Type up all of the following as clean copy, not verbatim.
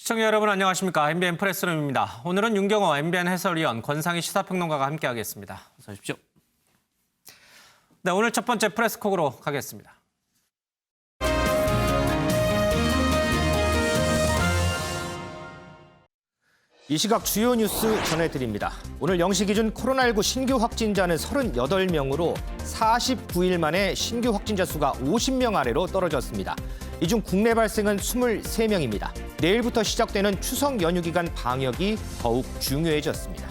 시청자 여러분 안녕하십니까. MBN 프레스룸입니다. 오늘은 윤경호 MBN 해설위원, 권상희 시사평론가가 함께하겠습니다. 어서 오십시오. 네, 오늘 첫 번째 프레스콕으로 가겠습니다. 이 시각 주요 뉴스 전해드립니다. 오늘 0시 기준 코로나19 신규 확진자는 38명으로 49일 만에 신규 확진자 수가 50명 아래로 떨어졌습니다. 이 중 국내 발생은 23명입니다. 내일부터 시작되는 추석 연휴 기간 방역이 더욱 중요해졌습니다.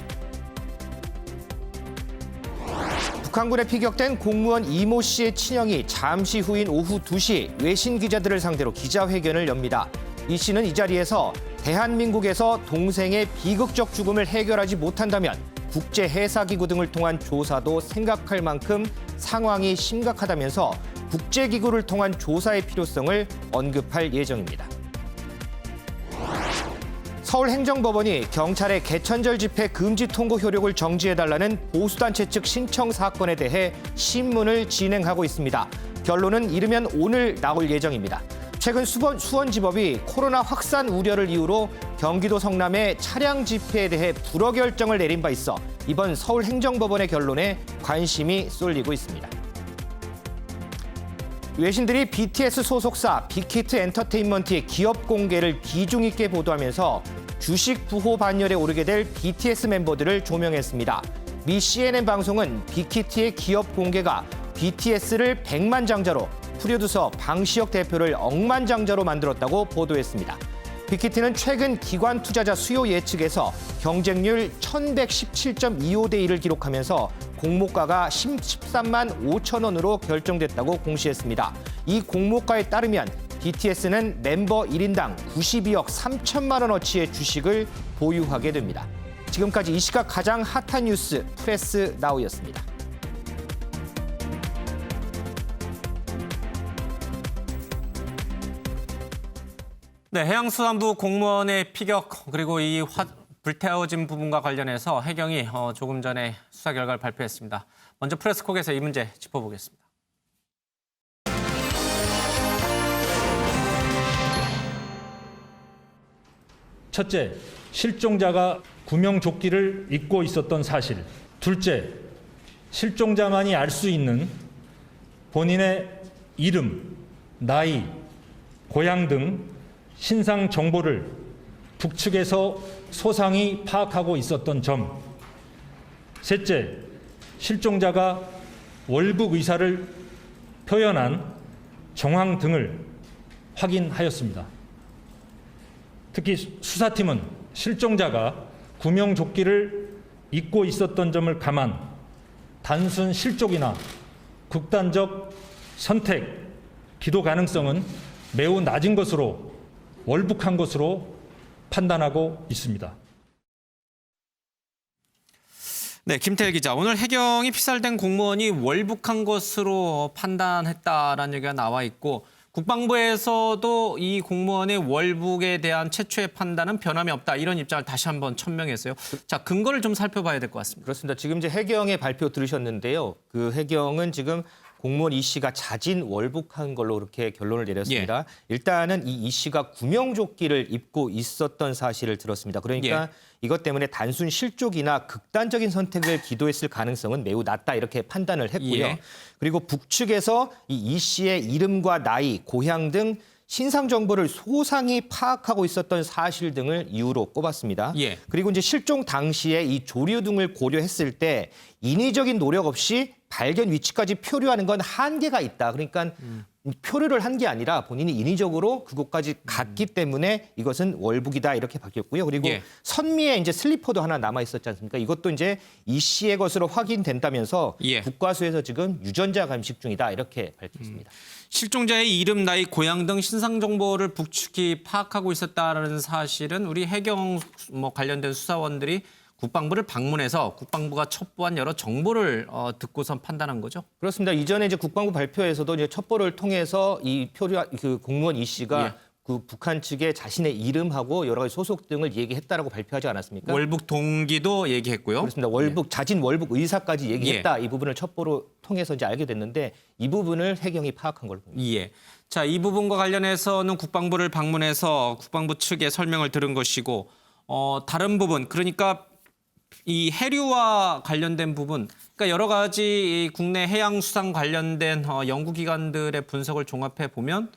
북한군에 피격된 공무원 이모 씨의 친형이 잠시 후인 오후 2시 외신 기자들을 상대로 기자회견을 엽니다. 이 씨는 이 자리에서 대한민국에서 동생의 비극적 죽음을 해결하지 못한다면 국제해사기구 등을 통한 조사도 생각할 만큼 상황이 심각하다면서 국제기구를 통한 조사의 필요성을 언급할 예정입니다. 서울행정법원이 경찰의 개천절 집회 금지 통고 효력을 정지해달라는 보수단체 측 신청 사건에 대해 심문을 진행하고 있습니다. 결론은 이르면 오늘 나올 예정입니다. 최근 수원지법이 코로나 확산 우려를 이유로 경기도 성남의 차량 집회에 대해 불허 결정을 내린 바 있어 이번 서울행정법원의 결론에 관심이 쏠리고 있습니다. 외신들이 BTS 소속사 빅히트 엔터테인먼트의 기업 공개를 비중 있게 보도하면서 주식 부호 반열에 오르게 될 BTS 멤버들을 조명했습니다. 미 CNN 방송은 빅히트의 기업 공개가 BTS를 백만장자로, 프로듀서 방시혁 대표를 억만장자로 만들었다고 보도했습니다. 빅히트는 최근 기관 투자자 수요 예측에서 경쟁률 1117.25대 1을 기록하면서 공모가가 13만 5천 원으로 결정됐다고 공시했습니다. 이 공모가에 따르면 BTS는 멤버 1인당 92억 3천만 원어치의 주식을 보유하게 됩니다. 지금까지 이 시각 가장 핫한 뉴스 프레스 나우였습니다. 네, 해양수산부 공무원의 피격 그리고 이 불태워진 부분과 관련해서 해경이 조금 전에 수사 결과를 발표했습니다. 먼저 프레스콕에서 이 문제 짚어보겠습니다. 첫째, 실종자가 구명조끼를 입고 있었던 사실. 둘째, 실종자만이 알 수 있는 본인의 이름, 나이, 고향 등 신상 정보를 북측에서 소상히 파악하고 있었던 점. 셋째, 실종자가 월북 의사를 표현한 정황 등을 확인하였습니다. 특히 수사팀은 실종자가 구명조끼를 입고 있었던 점을 감안 단순 실족이나 극단적 선택, 기도 가능성은 매우 낮은 것으로 월북한 것으로 판단하고 있습니다. 네, 김태일 기자. 오늘 해경이 피살된 공무원이 월북한 것으로 판단했다라는 얘기가 나와 있고 국방부에서도 이 공무원의 월북에 대한 최초의 판단은 변함이 없다. 이런 입장을 다시 한번 천명했어요. 자, 근거를 좀 살펴봐야 될 것 같습니다. 그렇습니다. 지금 이제 해경의 발표 들으셨는데요. 그 해경은 지금 공무원 이 씨가 자진 월북한 걸로 그렇게 결론을 내렸습니다. 일단은 이 씨가 구명조끼를 입고 있었던 사실을 들었습니다. 그러니까 이것 때문에 단순 실족이나 극단적인 선택을 기도했을 가능성은 매우 낮다 이렇게 판단을 했고요. 그리고 북측에서 이 씨의 이름과 나이, 고향 등 신상 정보를 소상히 파악하고 있었던 사실 등을 이유로 꼽았습니다. 그리고 이제 실종 당시에 이 조류 등을 고려했을 때 인위적인 노력 없이 발견 위치까지 표류하는 건 한계가 있다. 그러니까 표류를 한 게 아니라 본인이 인위적으로 그곳까지 갔기 때문에 이것은 월북이다 이렇게 바뀌었고요. 그리고 선미의 이제 슬리퍼도 하나 남아 있었지 않습니까? 이것도 이제 이 씨의 것으로 확인된다면서 국과수에서 지금 유전자 감식 중이다 이렇게 밝혔습니다. 실종자의 이름, 나이, 고향 등 신상 정보를 북측이 파악하고 있었다는 사실은 우리 해경 관련된 수사원들이 국방부를 방문해서 국방부가 첩보한 여러 정보를 듣고선 판단한 거죠? 그렇습니다. 이전에 이제 국방부 발표에서도 이제 첩보를 통해서 이 그 공무원 이 씨가 그 북한 측에 자신의 이름하고 여러 가지 소속 등을 얘기했다라고 발표하지 않았습니까? 월북 동기도 얘기했고요. 그렇습니다. 자진 월북 의사까지 얘기했다. 이 부분을 첩보로 통해서 이제 알게 됐는데 이 부분을 해경이 파악한 걸로 봅니다. 예. 자, 이 부분과 관련해서는 국방부를 방문해서 국방부 측의 설명을 들은 것이고 다른 부분 그러니까 이 해류와 관련된 부분 그러니까 여러 가지 이 국내 해양수산 관련된 연구기관들의 분석을 종합해 보면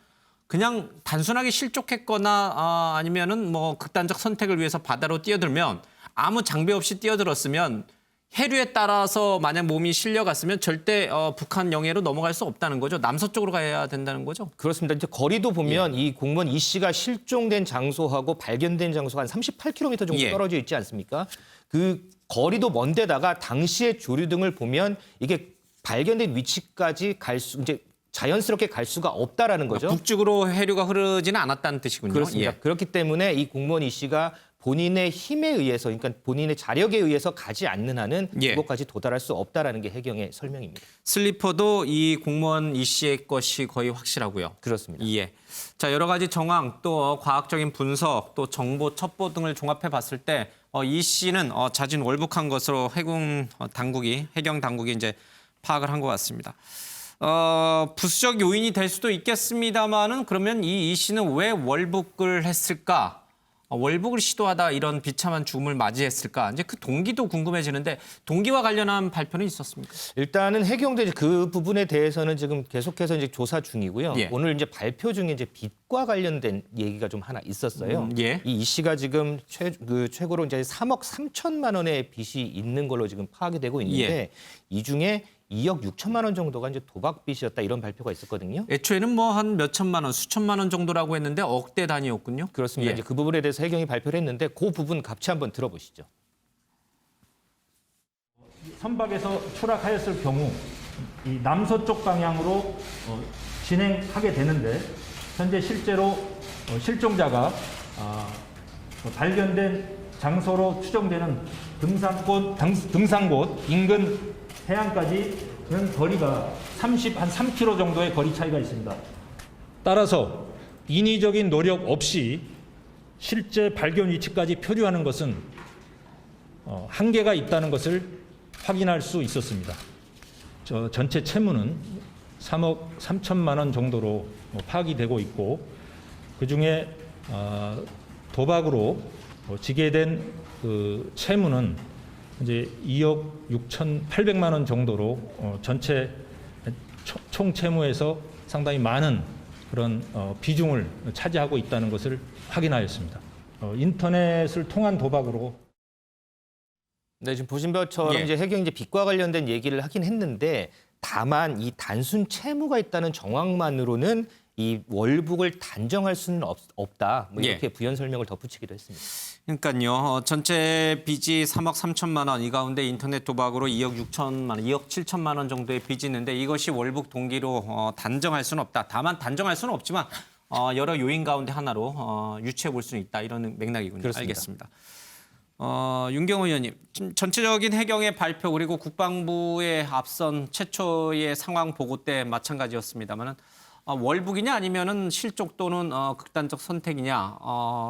그냥 단순하게 실족했거나 아니면은 뭐 극단적 선택을 위해서 바다로 뛰어들면 아무 장비 없이 뛰어들었으면 해류에 따라서 만약 몸이 실려갔으면 절대 북한 영해로 넘어갈 수 없다는 거죠. 남서쪽으로 가야 된다는 거죠. 그렇습니다. 이제 거리도 보면 이 공무원 이 씨가 실종된 장소하고 발견된 장소가 한 38km 정도 예. 떨어져 있지 않습니까? 그 거리도 먼데다가 당시의 조류 등을 보면 이게 발견된 위치까지 이제 자연스럽게 갈 수가 없다라는 거죠. 북쪽으로 해류가 흐르지는 않았다는 뜻이군요. 그렇습니다. 예. 그렇기 때문에 이 공무원 이 씨가 본인의 힘에 의해서, 그러니까 본인의 자력에 의해서 가지 않는 한은 예. 그곳까지 도달할 수 없다라는 게 해경의 설명입니다. 슬리퍼도 이 공무원 이 씨의 것이 거의 확실하고요. 그렇습니다. 예. 자, 여러 가지 정황 또 과학적인 분석 또 정보 첩보 등을 종합해 봤을 때 이 씨는 자진 월북한 것으로 해경 당국이 이제 파악을 한 것 같습니다. 부수적 요인이 될 수도 있겠습니다만은 그러면 이 씨는 왜 월북을 했을까? 월북을 시도하다 이런 비참한 죽음을 맞이했을까? 이제 그 동기도 궁금해지는데 동기와 관련한 발표는 있었습니까? 일단은 해경도 이제 그 부분에 대해서는 지금 계속해서 이제 조사 중이고요. 예. 오늘 이제 발표 중에 이제 빚과 관련된 얘기가 좀 하나 있었어요. 예. 이 씨가 지금 최고로 이제 3억 3천만 원의 빚이 있는 걸로 지금 파악이 되고 있는데 예. 이 중에 2억 6천만 원 정도가 이제 도박 빚이었다 이런 발표가 있었거든요. 애초에는 뭐 한 몇천만 원, 수천만 원 정도라고 했는데 억대 단위였군요. 그렇습니다. 예. 이제 그 부분에 대해서 해경이 발표를 했는데 그 부분 같이 한번 들어보시죠. 선박에서 추락하였을 경우 이 남서쪽 방향으로 진행하게 되는데 현재 실제로 실종자가 발견된 장소로 추정되는 등산곳 인근 해안까지는 거리가 한 3km 정도의 거리 차이가 있습니다. 따라서 인위적인 노력 없이 실제 발견 위치까지 표류하는 것은 한계가 있다는 것을 확인할 수 있었습니다. 전체 채무는 3억 3천만 원 정도로 파악이 되고 있고 그중에 도박으로 지게 된 그 채무는 이제 2억 6,800만 원 정도로 전체 총 채무에서 상당히 많은 그런 비중을 차지하고 있다는 것을 확인하였습니다. 인터넷을 통한 도박으로. 네, 지금 보신 것처럼 예. 이제 해경이 이제 빚과 관련된 얘기를 하긴 했는데 다만 이 단순 채무가 있다는 정황만으로는 이 월북을 단정할 수는 없다. 뭐 이렇게 예. 부연 설명을 덧붙이기도 했습니다. 그러니까요. 전체 빚이 3억 3천만 원, 이 가운데 인터넷 도박으로 2억 6천만 원, 2억 7천만 원 정도의 빚이 있는데 이것이 월북 동기로 단정할 수는 없다. 다만 단정할 수는 없지만 여러 요인 가운데 하나로 유추해 볼 수는 있다. 이런 맥락이군요. 그렇습니다. 알겠습니다. 윤경호 의원님, 지금 전체적인 해경의 발표 그리고 국방부의 앞선 최초의 상황 보고 때 마찬가지였습니다만은 월북이냐 아니면은 실족 또는 극단적 선택이냐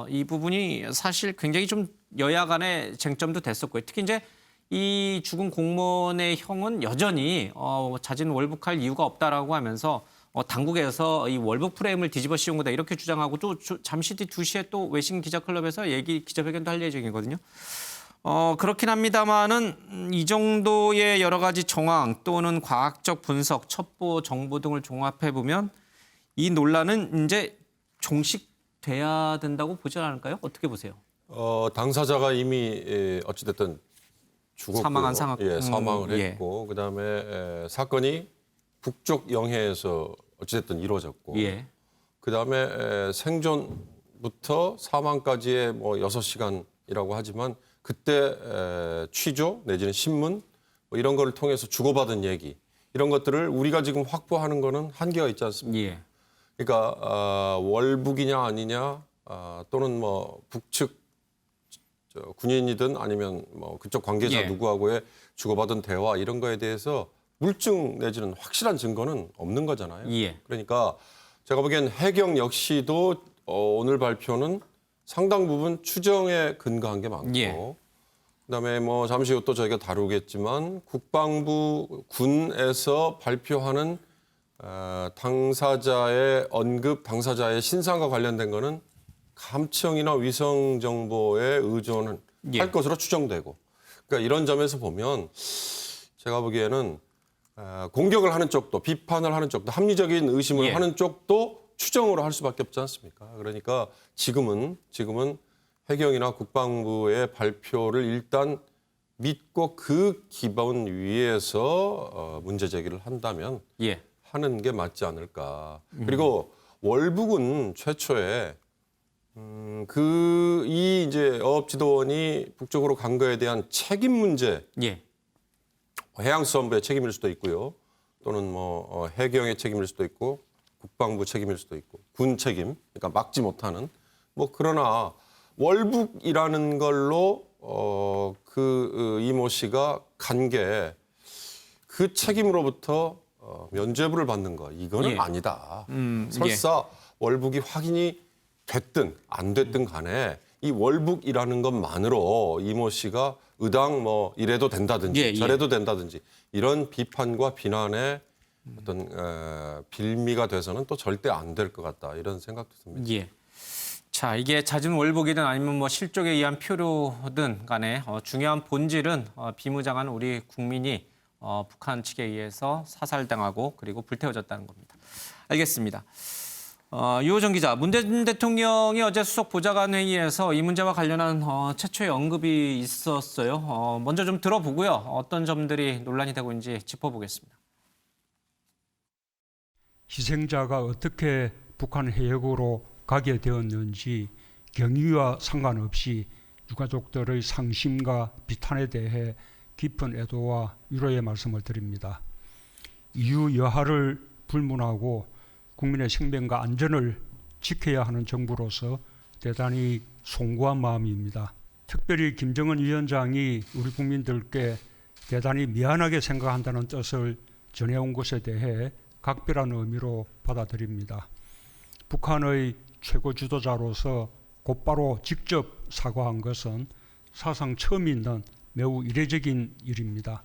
이 부분이 사실 굉장히 좀 여야 간의 쟁점도 됐었고요. 특히 이제 이 죽은 공무원의 형은 여전히 자진 월북할 이유가 없다라고 하면서 당국에서 이 월북 프레임을 뒤집어 씌운 거다 이렇게 주장하고 또 잠시 뒤 2시에 또 외신 기자클럽에서 기자회견도 할 예정이거든요. 그렇긴 합니다만은 이 정도의 여러 가지 정황 또는 과학적 분석, 첩보, 정보 등을 종합해 보면 이 논란은 이제 종식돼야 된다고 보지 않을까요? 어떻게 보세요? 당사자가 이미 어찌됐든 죽었고요. 사망한 상황. 예, 사망을 예. 했고 그다음에 사건이 북쪽 영해에서 어찌됐든 이루어졌고 예. 그다음에 생존부터 사망까지의 뭐 6시간이라고 하지만 그때 취조 내지는 신문 뭐 이런 거를 통해서 주고받은 얘기 이런 것들을 우리가 지금 확보하는 거는 한계가 있지 않습니까? 예. 그러니까 월북이냐 아니냐 또는 뭐 북측 군인이든 아니면 뭐 그쪽 관계자 예. 누구하고의 주고받은 대화 이런 거에 대해서 물증 내지는 확실한 증거는 없는 거잖아요. 예. 그러니까 제가 보기엔 해경 역시도 오늘 발표는 상당 부분 추정에 근거한 게 많고 예. 그다음에 뭐 잠시 후 또 저희가 다루겠지만 국방부 군에서 발표하는 당사자의 언급, 당사자의 신상과 관련된 거는 감청이나 위성 정보에 의존을 예. 할 것으로 추정되고 그러니까 이런 점에서 보면 제가 보기에는 공격을 하는 쪽도 비판을 하는 쪽도 합리적인 의심을 예. 하는 쪽도 추정으로 할 수밖에 없지 않습니까? 그러니까 지금은 해경이나 국방부의 발표를 일단 믿고 그 기본 위에서 문제 제기를 한다면 예. 하는 게 맞지 않을까. 그리고 월북은 최초에 이 이제 어업지도원이 북쪽으로 간 거에 대한 책임 문제, 예. 해양수산부의 책임일 수도 있고요. 또는 뭐 해경의 책임일 수도 있고 국방부 책임일 수도 있고 군 책임, 그러니까 막지 못하는 뭐 그러나 월북이라는 걸로 이모 씨가 간 게 그 책임으로부터 면죄부를 받는 거 이거는 예. 아니다. 예. 설사 월북이 확인이 됐든 안 됐든 간에 이 월북이라는 것만으로 이모 씨가 의당 뭐 이래도 된다든지 예. 저래도 된다든지 이런 비판과 비난의 어떤 빌미가 돼서는 또 절대 안 될 것 같다 이런 생각도 듭니다. 예. 자, 이게 잦은 월북이든 아니면 뭐 실족에 의한 표류든 간에 중요한 본질은 비무장한 우리 국민이 북한 측에 의해서 사살당하고 그리고 불태워졌다는 겁니다. 알겠습니다. 유호정 기자, 문재인 대통령이 어제 수석 보좌관 회의에서 이 문제와 관련한 최초의 언급이 있었어요. 먼저 좀 들어보고요. 어떤 점들이 논란이 되고 있는지 짚어보겠습니다. 희생자가 어떻게 북한 해역으로 가게 되었는지 경위와 상관없이 유가족들의 상심과 비탄에 대해 깊은 애도와 위로의 말씀을 드립니다. 이유 여하를 불문하고 국민의 생명과 안전을 지켜야 하는 정부로서 대단히 송구한 마음입니다. 특별히 김정은 위원장이 우리 국민들께 대단히 미안하게 생각한다는 뜻을 전해온 것에 대해 각별한 의미로 받아들입니다. 북한의 최고 지도자로서 곧바로 직접 사과한 것은 사상 처음 있는 매우 이례적인 일입니다.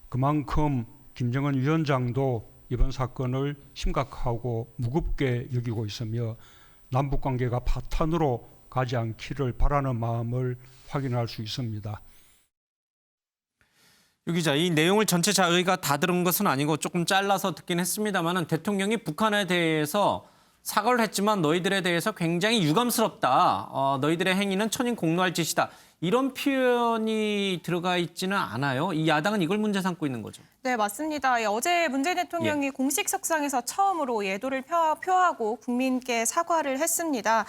그만큼 김정은 위원장도 이번 사건을 심각하고 무겁게 여기고 있으며 남북관계가 파탄으로 가지 않기를 바라는 마음을 확인할 수 있습니다. 유 기자, 이 내용을 전체 저희가 다 들은 것은 아니고 조금 잘라서 듣긴 했습니다만 대통령이 북한에 대해서 사과를 했지만 너희들에 대해서 굉장히 유감스럽다. 너희들의 행위는 천인 공노할 짓이다. 이런 표현이 들어가 있지는 않아요. 이 야당은 이걸 문제 삼고 있는 거죠. 네, 맞습니다. 어제 문재인 대통령이 공식 석상에서 처음으로 예도를 표하고 국민께 사과를 했습니다.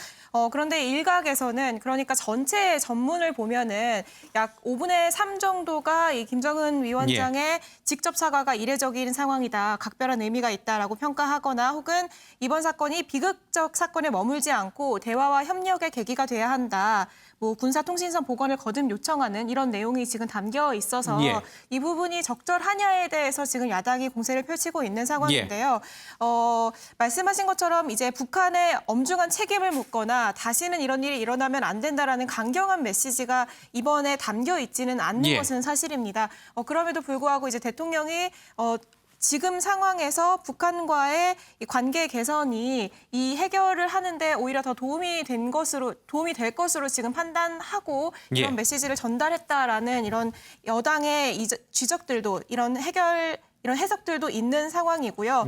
그런데 일각에서는 그러니까 전체 전문을 보면은 약 5분의 3 정도가 이 김정은 위원장의 직접 사과가 이례적인 상황이다, 각별한 의미가 있다라고 평가하거나 혹은 이번 사건이 비극적 사건에 머물지 않고 대화와 협력의 계기가 돼야 한다. 뭐 군사통신선 복원을 거듭 요청하는 이런 내용이 지금 담겨 있어서 이 부분이 적절하냐에 대해서 지금 야당이 공세를 펼치고 있는 상황인데요. 말씀하신 것처럼 이제 북한에 엄중한 책임을 묻거나 다시는 이런 일이 일어나면 안 된다라는 강경한 메시지가 이번에 담겨 있지는 않는 것은 사실입니다. 그럼에도 불구하고 이제 대통령이 지금 상황에서 북한과의 이 관계 개선이 이 해결을 하는데 오히려 더 도움이 될 것으로 지금 판단하고 이런 메시지를 전달했다라는 이런 여당의 지적들도 이런 해석들도 있는 상황이고요.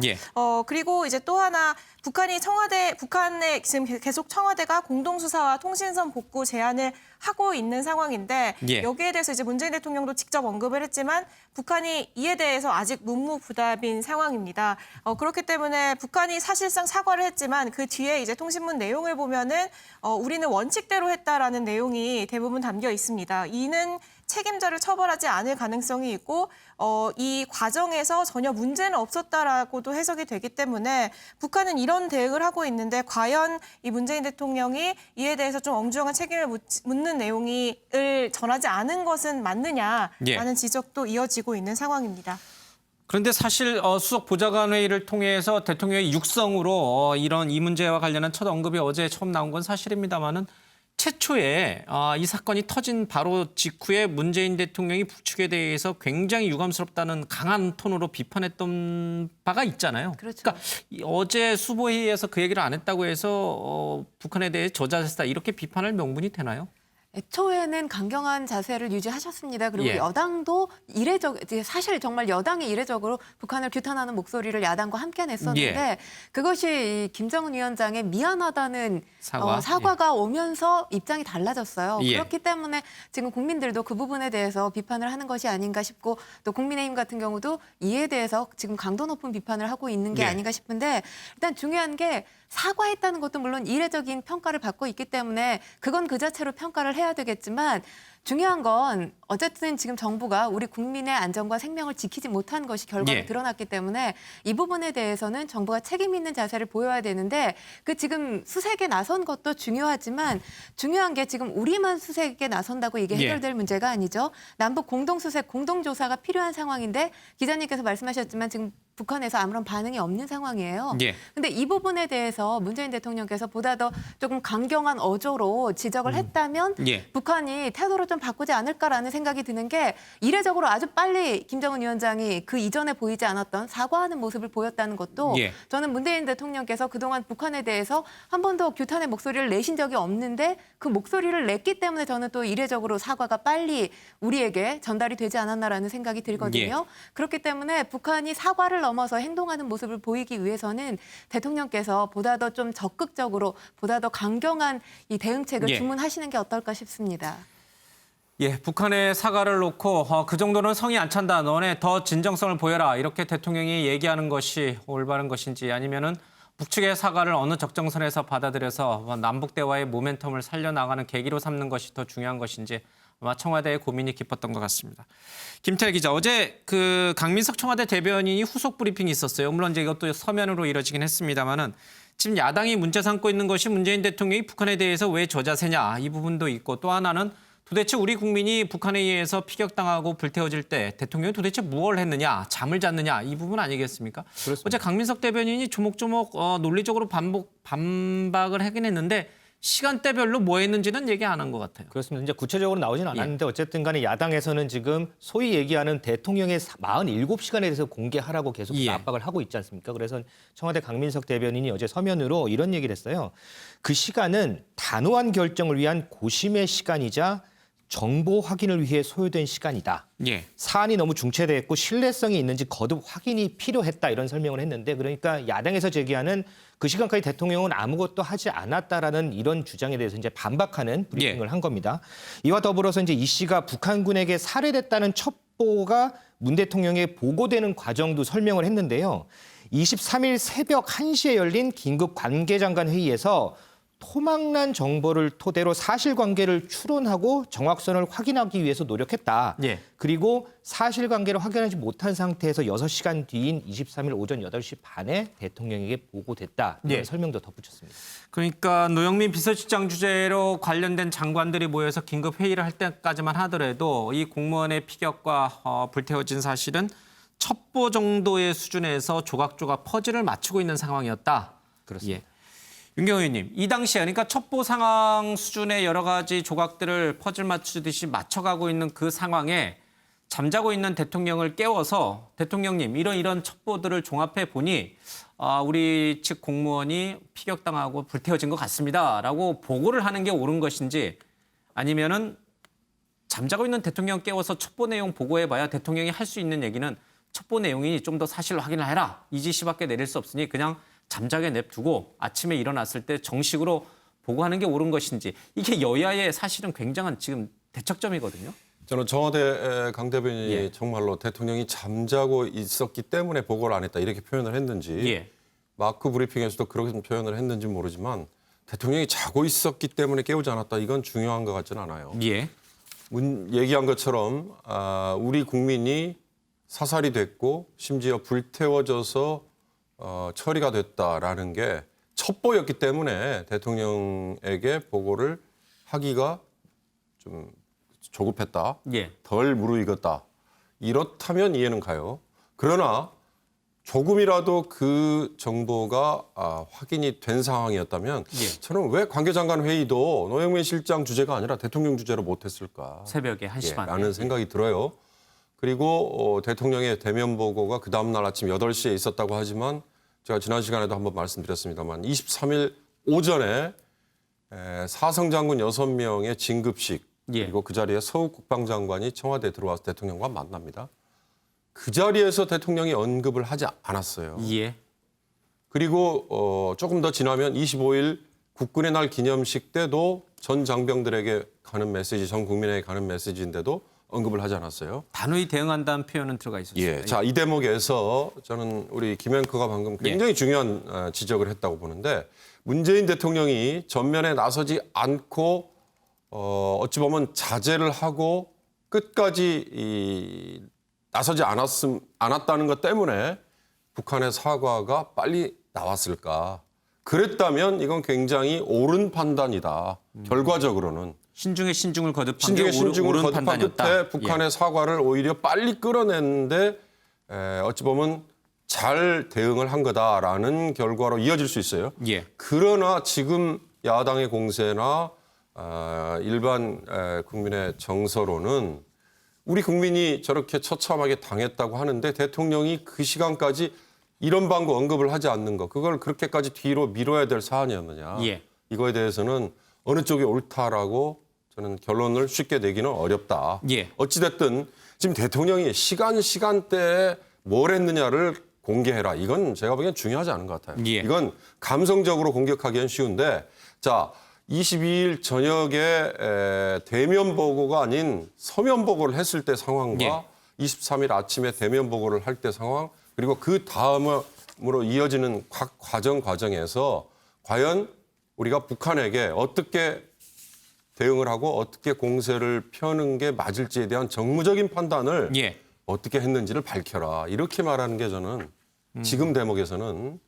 그리고 이제 또 하나 북한의 지금 계속 청와대가 공동수사와 통신선 복구 제안을 하고 있는 상황인데 여기에 대해서 이제 문재인 대통령도 직접 언급을 했지만 북한이 이에 대해서 아직 묵묵부답인 상황입니다. 그렇기 때문에 북한이 사실상 사과를 했지만 그 뒤에 이제 통신문 내용을 보면은 우리는 원칙대로 했다라는 내용이 대부분 담겨 있습니다. 이는 책임자를 처벌하지 않을 가능성이 있고 이 과정에서 전혀 문제는 없었다라고도 해석이 되기 때문에 북한은 이런 대응을 하고 있는데 과연 이 문재인 대통령이 이에 대해서 좀 엄중한 책임을 묻는 내용을 전하지 않은 것은 맞느냐라는 지적도 이어지고 있는 상황입니다. 그런데 사실 수석 보좌관 회의를 통해서 대통령의 육성으로 이런 이 문제와 관련한 첫 언급이 어제 처음 나온 건 사실입니다만은 최초에 이 사건이 터진 바로 직후에 문재인 대통령이 북측에 대해서 굉장히 유감스럽다는 강한 톤으로 비판했던 바가 있잖아요. 그렇죠. 그러니까 어제 수보회의에서 그 얘기를 안 했다고 해서 북한에 대해 저자세다 이렇게 비판할 명분이 되나요? 애초에는 강경한 자세를 유지하셨습니다. 그리고 예. 여당도 사실 정말 여당이 이례적으로 북한을 규탄하는 목소리를 야당과 함께 냈었는데 예. 그것이 이 김정은 위원장의 미안하다는 사과? 사과가 오면서 입장이 달라졌어요. 예. 그렇기 때문에 지금 국민들도 그 부분에 대해서 비판을 하는 것이 아닌가 싶고 또 국민의힘 같은 경우도 이에 대해서 지금 강도 높은 비판을 하고 있는 게 예. 아닌가 싶은데 일단 중요한 게 사과했다는 것도 물론 이례적인 평가를 받고 있기 때문에 그건 그 자체로 평가를 해야 되겠지만 중요한 건 어쨌든 지금 정부가 우리 국민의 안전과 생명을 지키지 못한 것이 결과로 예. 드러났기 때문에 이 부분에 대해서는 정부가 책임 있는 자세를 보여야 되는데 그 지금 수색에 나선 것도 중요하지만 중요한 게 지금 우리만 수색에 나선다고 이게 예. 해결될 문제가 아니죠. 남북 공동수색, 공동조사가 필요한 상황인데 기자님께서 말씀하셨지만 지금 북한에서 아무런 반응이 없는 상황이에요. 예. 근데 이 부분에 대해서 문재인 대통령께서 보다 더 조금 강경한 어조로 지적을 했다면 예. 북한이 태도를 좀 바꾸지 않을까라는 생각이 드는 게 이례적으로 아주 빨리 김정은 위원장이 그 이전에 보이지 않았던 사과하는 모습을 보였다는 것도 예. 저는 문재인 대통령께서 그동안 북한에 대해서 한 번도 규탄의 목소리를 내신 적이 없는데 그 목소리를 냈기 때문에 저는 또 이례적으로 사과가 빨리 우리에게 전달이 되지 않았나라는 생각이 들거든요. 그렇기 때문에 북한이 사과를 넘어서 행동하는 모습을 보이기 위해서는 대통령께서 보다 더 좀 적극적으로 보다 더 강경한 이 대응책을 예. 주문하시는 게 어떨까 싶습니다. 예, 북한의 사과를 놓고 그 정도는 성이 안 찬다. 너네 더 진정성을 보여라. 이렇게 대통령이 얘기하는 것이 올바른 것인지 아니면은 북측의 사과를 어느 적정선에서 받아들여서 남북 대화의 모멘텀을 살려나가는 계기로 삼는 것이 더 중요한 것인지 아마 청와대의 고민이 깊었던 것 같습니다. 김태일 기자, 어제 그 강민석 청와대 대변인이 후속 브리핑이 있었어요. 물론 이제 이것도 서면으로 이뤄지긴 했습니다만은 지금 야당이 문제 삼고 있는 것이 문재인 대통령이 북한에 대해서 왜 저자세냐 이 부분도 있고 또 하나는 도대체 우리 국민이 북한에 의해서 피격당하고 불태워질 때 대통령이 도대체 무엇을 했느냐, 잠을 잤느냐 이 부분 아니겠습니까? 그렇습니다. 어제 강민석 대변인이 조목조목 논리적으로 반박을 하긴 했는데 시간대별로 뭐 했는지는 얘기 안 한 것 같아요. 그렇습니다. 이제 구체적으로 나오진 않았는데 어쨌든 간에 야당에서는 지금 소위 얘기하는 대통령의 47시간에 대해서 공개하라고 계속 예. 압박을 하고 있지 않습니까? 그래서 청와대 강민석 대변인이 어제 서면으로 이런 얘기를 했어요. 그 시간은 단호한 결정을 위한 고심의 시간이자 정보 확인을 위해 소요된 시간이다. 예. 사안이 너무 중체됐고 신뢰성이 있는지 거듭 확인이 필요했다 이런 설명을 했는데 그러니까 야당에서 제기하는 그 시간까지 대통령은 아무것도 하지 않았다라는 이런 주장에 대해서 이제 반박하는 브리핑을 한 겁니다. 이와 더불어서 이제 이 씨가 북한군에게 살해됐다는 첩보가 문 대통령에 보고되는 과정도 설명을 했는데요. 23일 새벽 1시에 열린 긴급 관계장관 회의에서 토막난 정보를 토대로 사실관계를 추론하고 정확선을 확인하기 위해서 노력했다. 예. 그리고 사실관계를 확인하지 못한 상태에서 6시간 뒤인 23일 오전 8시 반에 대통령에게 보고됐다. 이런 예. 설명도 덧붙였습니다. 그러니까 노영민 비서실장 주재로 관련된 장관들이 모여서 긴급 회의를 할 때까지만 하더라도 이 공무원의 피격과 불태워진 사실은 첩보 정도의 수준에서 조각조각 퍼즐을 맞추고 있는 상황이었다. 그렇습니다. 예. 윤경호 의원님, 이 당시에 그러니까 첩보 상황 수준의 여러 가지 조각들을 퍼즐 맞추듯이 맞춰가고 있는 그 상황에 잠자고 있는 대통령을 깨워서 대통령님 이런 첩보들을 종합해 보니 우리 측 공무원이 피격당하고 불태워진 것 같습니다라고 보고를 하는 게 옳은 것인지 아니면은 잠자고 있는 대통령 깨워서 첩보 내용 보고해봐야 대통령이 할 수 있는 얘기는 첩보 내용이 좀 더 사실로 확인을 해라 이 지시밖에 내릴 수 없으니 그냥 잠자게 냅두고 아침에 일어났을 때 정식으로 보고하는 게 옳은 것인지 이게 여야의 사실은 굉장한 지금 대척점이거든요. 저는 청와대 강 대변인이 예. 정말로 대통령이 잠자고 있었기 때문에 보고를 안 했다 이렇게 표현을 했는지 예. 마크 브리핑에서도 그렇게 표현을 했는지 모르지만 대통령이 자고 있었기 때문에 깨우지 않았다 이건 중요한 것 같지는 않아요. 예. 얘기한 것처럼 우리 국민이 사살이 됐고 심지어 불태워져서 처리가 됐다라는 게 첩보였기 때문에 대통령에게 보고를 하기가 좀 조급했다. 예. 덜 무르익었다. 이렇다면 이해는 가요. 그러나 조금이라도 그 정보가 확인이 된 상황이었다면 저는 왜 관계장관 회의도 노영민 실장 주재가 아니라 대통령 주재로 못했을까? 새벽에 1시 반에. 라는 생각이 들어요. 그리고 대통령의 대면 보고가 그 다음날 아침 8시에 있었다고 하지만 제가 지난 시간에도 한번 말씀드렸습니다만 23일 오전에 사성 장군 6명의 진급식 그리고 그 자리에 서욱 국방장관이 청와대에 들어와서 대통령과 만납니다. 그 자리에서 대통령이 언급을 하지 않았어요. 예. 그리고 조금 더 지나면 25일 국군의 날 기념식 때도 전 장병들에게 가는 메시지, 전 국민에게 가는 메시지인데도 언급을 하지 않았어요. 단호히 대응한다는 표현은 들어가 있었어요. 예, 자, 이 대목에서 저는 우리 김 앵커가 방금 굉장히 중요한 지적을 했다고 보는데 문재인 대통령이 전면에 나서지 않고 어찌 보면 자제를 하고 끝까지 나서지 않았다는 것 때문에 북한의 사과가 빨리 나왔을까. 그랬다면 이건 굉장히 옳은 판단이다. 결과적으로는. 신중에 신중을 거듭한 신중에 게 신중을 옳은 거듭한 판단이었다. 끝에 북한의 사과를 오히려 빨리 끌어냈는데 어찌 보면 잘 대응을 한 거다라는 결과로 이어질 수 있어요. 예. 그러나 지금 야당의 공세나 일반 국민의 정서로는 우리 국민이 저렇게 처참하게 당했다고 하는데 대통령이 그 시간까지 이런 방구 언급을 하지 않는 거 그걸 그렇게까지 뒤로 미뤄야 될 사안이었느냐. 예. 이거에 대해서는 어느 쪽이 옳다라고 저는 결론을 쉽게 내기는 어렵다. 예. 어찌됐든 지금 대통령이 시간대에 뭘 했느냐를 공개해라. 이건 제가 보기엔 중요하지 않은 것 같아요. 예. 이건 감성적으로 공격하기엔 쉬운데 자 22일 저녁에 대면 보고가 아닌 서면 보고를 했을 때 상황과 23일 아침에 대면 보고를 할 때 상황 그리고 그 다음으로 이어지는 각 과정에서 과연 우리가 북한에게 어떻게 대응을 하고 어떻게 공세를 펴는 게 맞을지에 대한 정무적인 판단을 어떻게 했는지를 밝혀라. 이렇게 말하는 게 저는 지금 대목에서는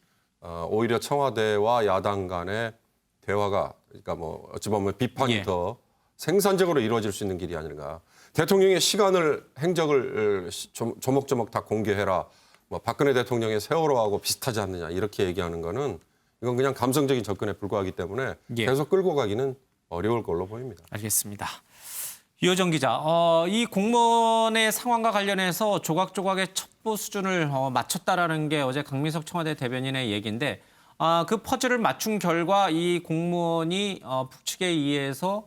오히려 청와대와 야당 간의 대화가 그러니까 뭐 어찌 보면 비판이 더 생산적으로 이루어질 수 있는 길이 아닌가. 대통령의 행적을 조목조목 다 공개해라. 뭐 박근혜 대통령의 세월호하고 비슷하지 않느냐 이렇게 얘기하는 거는 이건 그냥 감성적인 접근에 불과하기 때문에 계속 끌고 가기는 어려울 걸로 보입니다. 알겠습니다. 유호정 기자, 이 공무원의 상황과 관련해서 조각조각의 첩보 수준을 맞췄다라는 게 어제 강민석 청와대 대변인의 얘기인데 그 퍼즐을 맞춘 결과 이 공무원이 북측에 의해서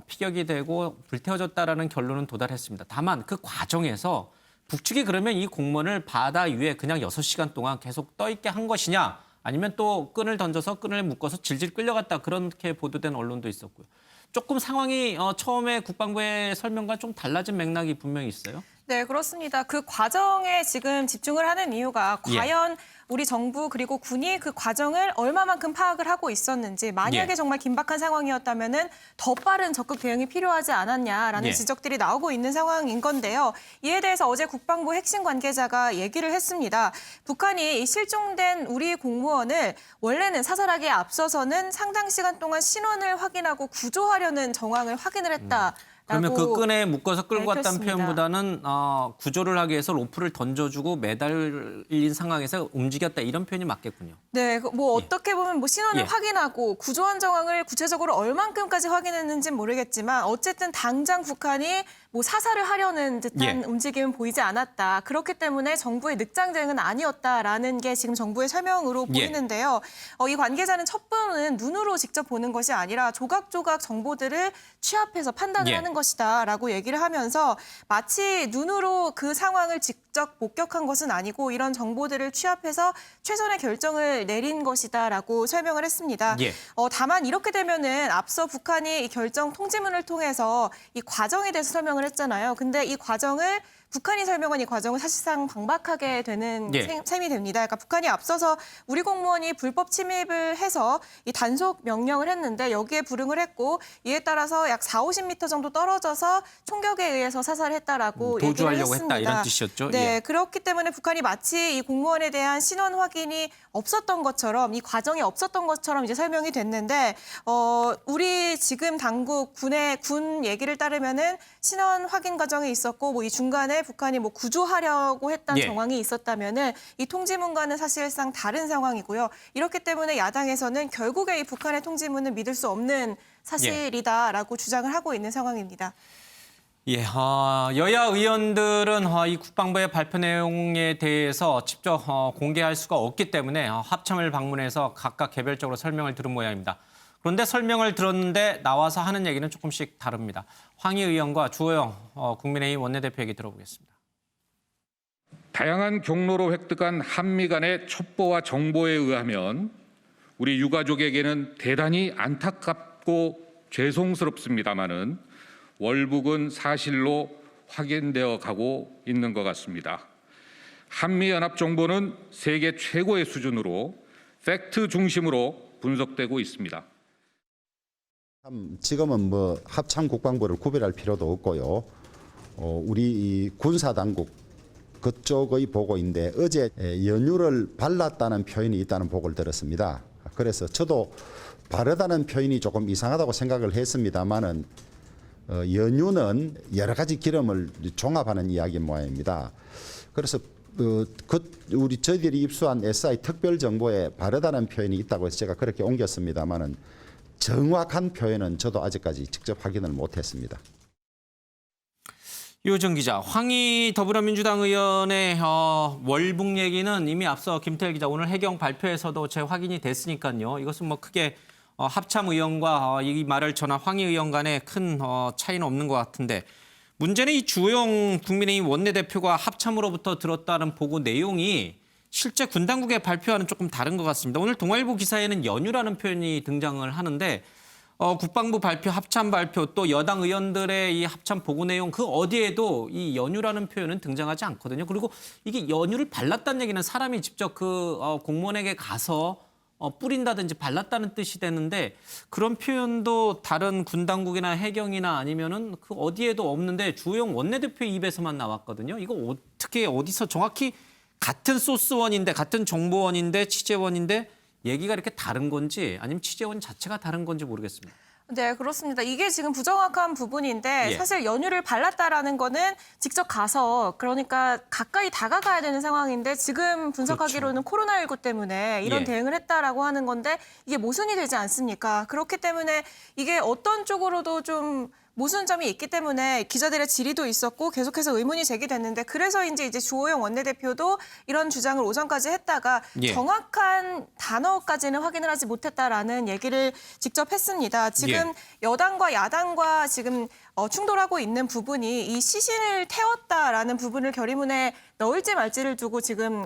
피격이 되고 불태워졌다라는 결론은 도달했습니다. 다만 그 과정에서 북측이 그러면 이 공무원을 바다 위에 그냥 6시간 동안 계속 떠 있게 한 것이냐 아니면 또 끈을 던져서 끈을 묶어서 질질 끌려갔다 그렇게 보도된 언론도 있었고요. 조금 상황이 처음에 국방부의 설명과 좀 달라진 맥락이 분명히 있어요. 네, 그렇습니다. 그 과정에 지금 집중을 하는 이유가 과연 우리 정부 그리고 군이 그 과정을 얼마만큼 파악을 하고 있었는지 만약에 정말 긴박한 상황이었다면은 더 빠른 적극 대응이 필요하지 않았냐라는 지적들이 나오고 있는 상황인 건데요. 이에 대해서 어제 국방부 핵심 관계자가 얘기를 했습니다. 북한이 이 실종된 우리 공무원을 원래는 사살하기에 앞서서는 상당 시간 동안 신원을 확인하고 구조하려는 정황을 확인을 했다. 그러면 그 끈에 묶어서 끌고 갔다는 밝혔습니다. 표현보다는 구조를 하기 위해서 로프를 던져주고 매달린 상황에서 움직였다 이런 표현이 맞겠군요. 네, 뭐 어떻게 보면 뭐 신원을 확인하고 구조한 정황을 구체적으로 얼만큼까지 확인했는지는 모르겠지만 어쨌든 당장 북한이 뭐 사살을 하려는 듯한 움직임은 보이지 않았다. 그렇기 때문에 정부의 늑장 대응은 아니었다라는 게 지금 정부의 설명으로 보이는데요. 이 관계자는 첩보는 눈으로 직접 보는 것이 아니라 조각조각 정보들을 취합해서 판단을 하는 것이다라고 얘기를 하면서 마치 눈으로 그 상황을 직접 목격한 것은 아니고 이런 정보들을 취합해서 최선의 결정을 내린 것이다라고 설명을 했습니다. 다만 이렇게 되면은 앞서 북한이 이 결정 통지문을 통해서 이 과정에 대해서 설명을 했잖아요. 근데 이 과정을 북한이 설명한 이 과정을 사실상 방박하게 되는 셈이 됩니다. 그러니까 북한이 앞서서 우리 공무원이 불법 침입을 해서 이 단속 명령을 했는데 여기에 불응을 했고 이에 따라서 약 40-50m 정도 떨어져서 총격에 의해서 사살했다라고 얘기를 도주하려고 했습니다. 했다 이런 뜻이었죠. 네, 그렇기 때문에 북한이 마치 이 공무원에 대한 신원 확인이 없었던 것처럼 이 과정이 없었던 것처럼 이제 설명이 됐는데 우리 지금 당국 군 얘기를 따르면은 신원 확인 과정이 있었고 뭐 이 중간에 북한이 뭐 구조하려고 했던 예. 정황이 있었다면은 이 통지문과는 사실상 다른 상황이고요. 이렇기 때문에 야당에서는 결국에 이 북한의 통지문은 믿을 수 없는 사실이다라고 주장을 하고 있는 상황입니다. 예, 여야 의원들은 이 국방부의 발표 내용에 대해서 직접 공개할 수가 없기 때문에 합참을 방문해서 각각 개별적으로 설명을 들은 모양입니다. 그런데 설명을 들었는데 나와서 하는 얘기는 조금씩 다릅니다. 황희 의원과 주호영 국민의힘 원내대표 얘기 들어보겠습니다. 다양한 경로로 획득한 한미 간의 첩보와 정보에 의하면 우리 유가족에게는 대단히 안타깝고 죄송스럽습니다마는 월북은 사실로 확인되어 가고 있는 것 같습니다. 한미연합정보는 세계 최고의 수준으로 팩트 중심으로 분석되고 있습니다. 지금은 뭐 합참 국방부를 구별할 필요도 없고요. 우리 이 군사당국 그쪽의 보고인데 어제 연유를 발랐다는 표현이 있다는 보고를 들었습니다. 그래서 저도 바르다는 표현이 조금 이상하다고 생각을 했습니다만은 연유는 여러 가지 기름을 종합하는 이야기 모양입니다. 그래서 저희들이 입수한 SI 특별 정보에 바르다는 표현이 있다고 해서 제가 그렇게 옮겼습니다만은 정확한 표현은 저도 아직까지 직접 확인을 못했습니다. 유정 기자, 황희 더불어민주당 의원의 월북 얘기는 이미 앞서 김태일 기자 오늘 해경 발표에서도 재확인이 됐으니까요. 이것은 뭐 크게 합참 의원과 이 말을 전한 황희 의원 간에 큰 차이는 없는 것 같은데 문제는 이 주호영 국민의힘 원내대표가 합참으로부터 들었다는 보고 내용이 실제 군 당국의 발표와는 조금 다른 것 같습니다. 오늘 동아일보 기사에는 연유라는 표현이 등장을 하는데 국방부 발표, 합참 발표 또 여당 의원들의 이 합참 보고 내용 그 어디에도 이 연유라는 표현은 등장하지 않거든요. 그리고 이게 연유를 발랐다는 얘기는 사람이 직접 그 공무원에게 가서 뿌린다든지 발랐다는 뜻이 되는데 그런 표현도 다른 군 당국이나 해경이나 아니면은 그 어디에도 없는데 주호영 원내대표 입에서만 나왔거든요. 이거 어떻게 어디서 정확히 같은 소스원인데 같은 정보원인데 취재원인데 얘기가 이렇게 다른 건지 아니면 취재원 자체가 다른 건지 모르겠습니다. 네, 그렇습니다. 이게 지금 부정확한 부분인데 예. 사실 연유를 발랐다라는 거는 직접 가서 그러니까 가까이 다가가야 되는 상황인데 지금 분석하기로는 코로나19 때문에 이런 예. 대응을 했다라고 하는 건데 이게 모순이 되지 않습니까? 그렇기 때문에 이게 어떤 쪽으로도 좀 모순점이 있기 때문에 기자들의 질의도 있었고 계속해서 의문이 제기됐는데 그래서 이제 주호영 원내대표도 이런 주장을 오전까지 했다가 예. 정확한 단어까지는 확인을 하지 못했다라는 얘기를 직접 했습니다. 지금 여당과 야당과 지금 충돌하고 있는 부분이 이 시신을 태웠다라는 부분을 결의문에 넣을지 말지를 두고 지금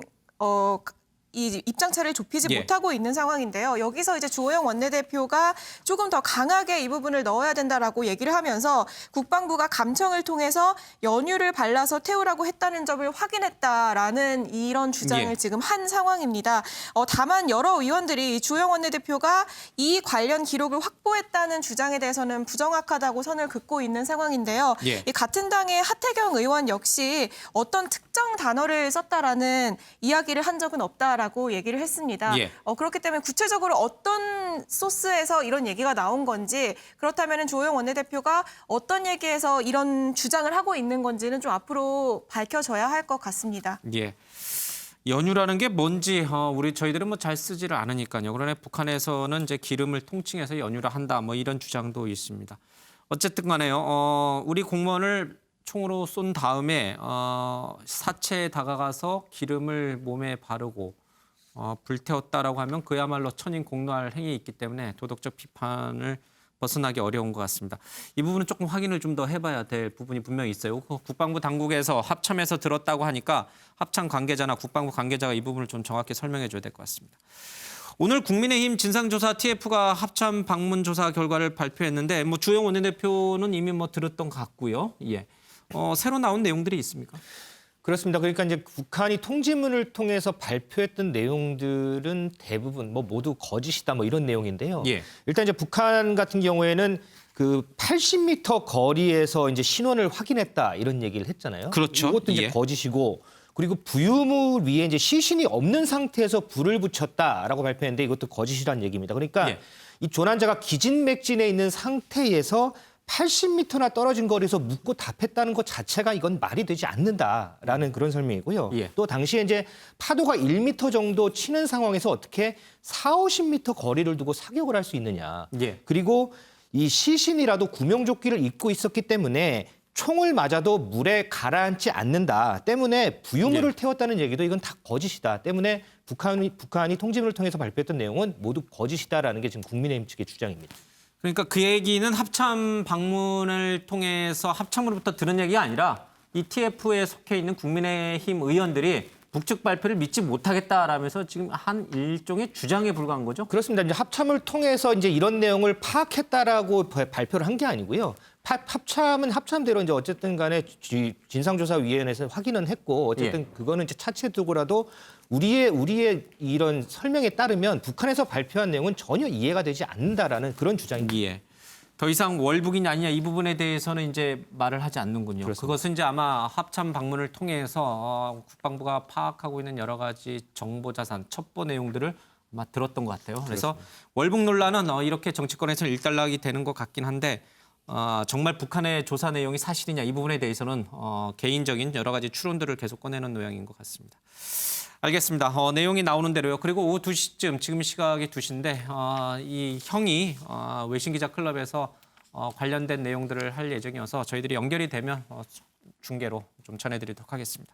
이 입장차를 좁히지 못하고 있는 상황인데요. 여기서 이제 주호영 원내대표가 조금 더 강하게 이 부분을 넣어야 된다라고 얘기를 하면서 국방부가 감청을 통해서 연유를 발라서 태우라고 했다는 점을 확인했다라는 이런 주장을 지금 한 상황입니다. 다만 여러 의원들이 주호영 원내대표가 이 관련 기록을 확보했다는 주장에 대해서는 부정확하다고 선을 긋고 있는 상황인데요. 이 같은 당의 하태경 의원 역시 어떤 특정 단어를 썼다라는 이야기를 한 적은 없다. 라고 얘기를 했습니다. 그렇기 때문에 구체적으로 어떤 소스에서 이런 얘기가 나온 건지 그렇다면 주호영 원내대표가 어떤 얘기에서 이런 주장을 하고 있는 건지는 좀 앞으로 밝혀져야 할 것 같습니다. 예. 연유라는 게 뭔지 저희들은 뭐 잘 쓰지를 않으니까요. 그러나 북한에서는 이제 기름을 통칭해서 연유라 한다 뭐 이런 주장도 있습니다. 어쨌든 간에요. 우리 공무원을 총으로 쏜 다음에 사체에 다가가서 기름을 몸에 바르고 불태웠다라고 하면 그야말로 천인공노할 행위가 있기 때문에 도덕적 비판을 벗어나기 어려운 것 같습니다. 이 부분은 조금 확인을 좀 더 해봐야 될 부분이 분명히 있어요. 국방부 당국에서 합참에서 들었다고 하니까 합참 관계자나 국방부 관계자가 이 부분을 좀 정확히 설명해 줘야 될 것 같습니다. 오늘 국민의힘 진상조사 TF가 합참 방문 조사 결과를 발표했는데 뭐 주호영 원내대표는 이미 뭐 들었던 것 같고요. 예. 새로 나온 내용들이 있습니까? 그렇습니다. 그러니까 이제 북한이 통지문을 통해서 발표했던 내용들은 대부분 모두 거짓이다 이런 내용인데요. 일단 이제 북한 같은 경우에는 그 80m 거리에서 이제 신원을 확인했다 이런 얘기를 했잖아요. 그렇죠. 이것도 이제 거짓이고 그리고 부유물 위에 이제 시신이 없는 상태에서 불을 붙였다라고 발표했는데 이것도 거짓이라는 얘기입니다. 그러니까 이 조난자가 기진맥진에 있는 상태에서 80m나 떨어진 거리에서 묻고 답했다는 것 자체가 이건 말이 되지 않는다라는 그런 설명이고요. 예. 또 당시에 이제 파도가 1m 정도 치는 상황에서 어떻게 40-50m 거리를 두고 사격을 할 수 있느냐. 예. 그리고 이 시신이라도 구명조끼를 입고 있었기 때문에 총을 맞아도 물에 가라앉지 않는다 때문에 부유물을 태웠다는 얘기도 이건 다 거짓이다 때문에 북한이 통지문을 통해서 발표했던 내용은 모두 거짓이다라는 게 지금 국민의힘 측의 주장입니다. 그러니까 그 얘기는 합참 방문을 통해서 합참으로부터 들은 얘기가 아니라 이 TF에 속해 있는 국민의힘 의원들이 북측 발표를 믿지 못하겠다라면서 지금 한 일종의 주장에 불과한 거죠? 그렇습니다. 이제 합참을 통해서 이제 이런 내용을 파악했다라고 발표를 한 게 아니고요. 합참은 합참대로 이제 어쨌든 간에 진상조사위원회에서 확인은 했고 어쨌든 그거는 이제 차치해 두고라도 우리의 이런 설명에 따르면 북한에서 발표한 내용은 전혀 이해가 되지 않는다라는 그런 주장입니다. 예. 더 이상 월북이냐 아니냐 이 부분에 대해서는 이제 말을 하지 않는군요. 그렇습니다. 그것은 이제 아마 합참 방문을 통해서 국방부가 파악하고 있는 여러 가지 정보 자산, 첩보 내용들을 아마 들었던 것 같아요. 그래서 월북 논란은 이렇게 정치권에서 일단락이 되는 것 같긴 한데 정말 북한의 조사 내용이 사실이냐 이 부분에 대해서는 개인적인 여러 가지 추론들을 계속 꺼내는 모양인 것 같습니다. 알겠습니다. 내용이 나오는 대로요. 그리고 오후 2시쯤 지금 시각이 2시인데 이 형이 외신기자클럽에서 관련된 내용들을 할 예정이어서 저희들이 연결이 되면 중계로 좀 전해드리도록 하겠습니다.